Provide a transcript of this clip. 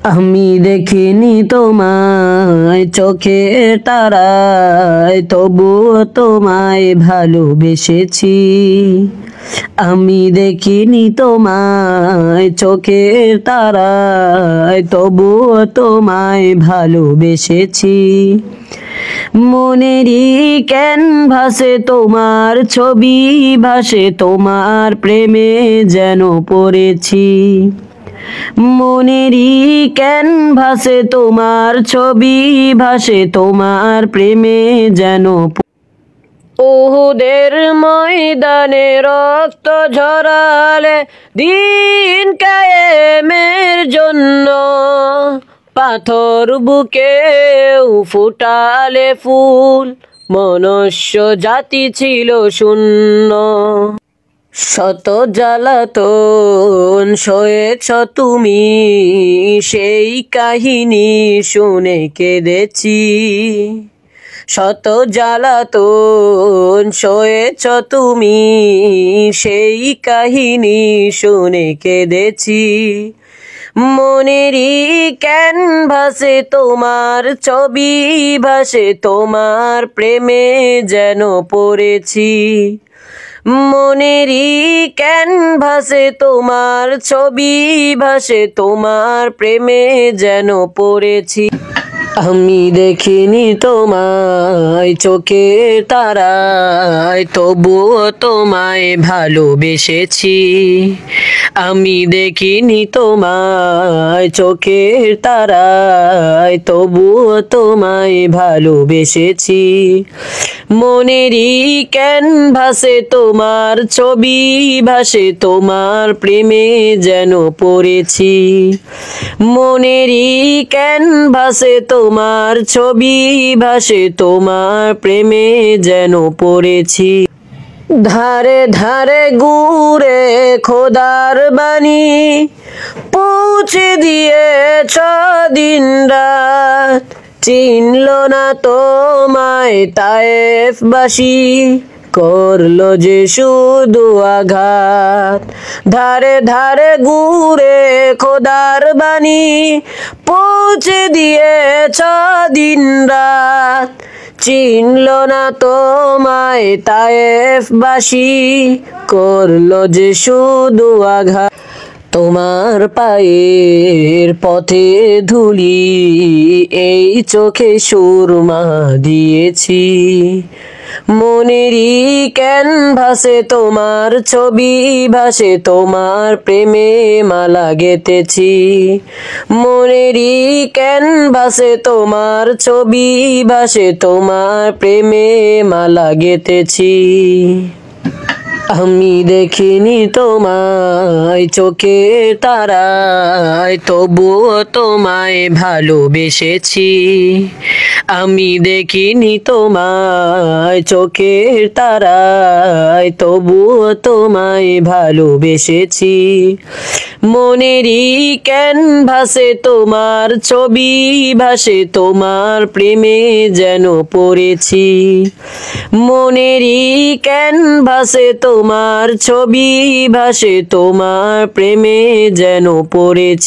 আমি দেখিনি তোমায় চোখের তারায়, তবুও তোমায় ভালোবেসেছি। আমি দেখিনি তোমায় চোখের তারায়, তবুও তোমায় ভালোবেসেছি। মনেরই ক্যানভাসে তোমার ছবি ভাসে, তোমার প্রেমে যেন পড়েছি। মনেরই ক্যানভাসে তোমার ছবি ভাসে, তোমার প্রেমে যেন। উহুদের ময়দানে রক্ত ঝরালে দিন কায়েমের জন্য, পাথর বুকেও ফুটালে ফুল, মনুষ্য জাতি ছিল শূন্য। শত জ্বালাতন সয়েছ তুমি, সেই কাহিনী শুনে কেঁদেছি। শত জ্বালাতন সয়েছ তুমি, সেই কাহিনী শুনে কেঁদেছি। মনেরই ক্যানভাসে তোমার ছবি ভাসে, তোমার প্রেমে যেন পড়েছি। মনেরই ক্যানভাসে তোমার ছবি ভাসে, তোমার প্রেমে যেন পড়েছি। আমি দেখিনি তোমায় চোখের তারায়, তবুও তোমায় ভালোবেসেছি। আমি দেখিনি তোমায় চোখের তারায়, তবুও তোমায় ভালোবেসেছি। মনেরই ক্যানভাসে তোমার ছবি ভাসে, তোমার প্রেমে যেন পড়েছি। মনেরই ক্যানভাসে তোমার ছবি ভাসে, তোমার প্রেমে যেন পড়েছি। ধারে ধারে ঘুরে খোদার বাণী পৌঁছে দিয়েছ দিন রাত, চিনল না তোমায় তায়েফবাসী, করলো যে শুধু আঘাত। ধারে ধারে ঘুরে খোদার বাণী পৌঁছে দিয়েছ দিন রাত, চিনল না তোমায় তায়েফবাসী, করলো যে শুধু আঘাত। তোমার পায়ের পথে ধুলি, এই চোখে সুরমা দিয়েছি। মনেরই ক্যানভাসে তোমার ছবি ভাসে, তোমার প্রেমে মালা গেঁথেছি। মনেরই ক্যানভাসে তোমার ছবি ভাসে, তোমার প্রেমে মালা গেঁথেছি। আমি দেখিনি তোমায় চোখের তারায়, তবুও তোমায় ভালোবেসেছি। আমি দেখিনি তোমায় চোখের তারায়, তবুও তোমায় ভালোবেসেছি। মনেরই ক্যানভাসে তোমার ছবি ভাসে, তোমার প্রেমে যেন পড়েছি। মনেরই ক্যানভাসে তোমার ছবি ভাসে, তোমার প্রেমে যেন পড়েছি।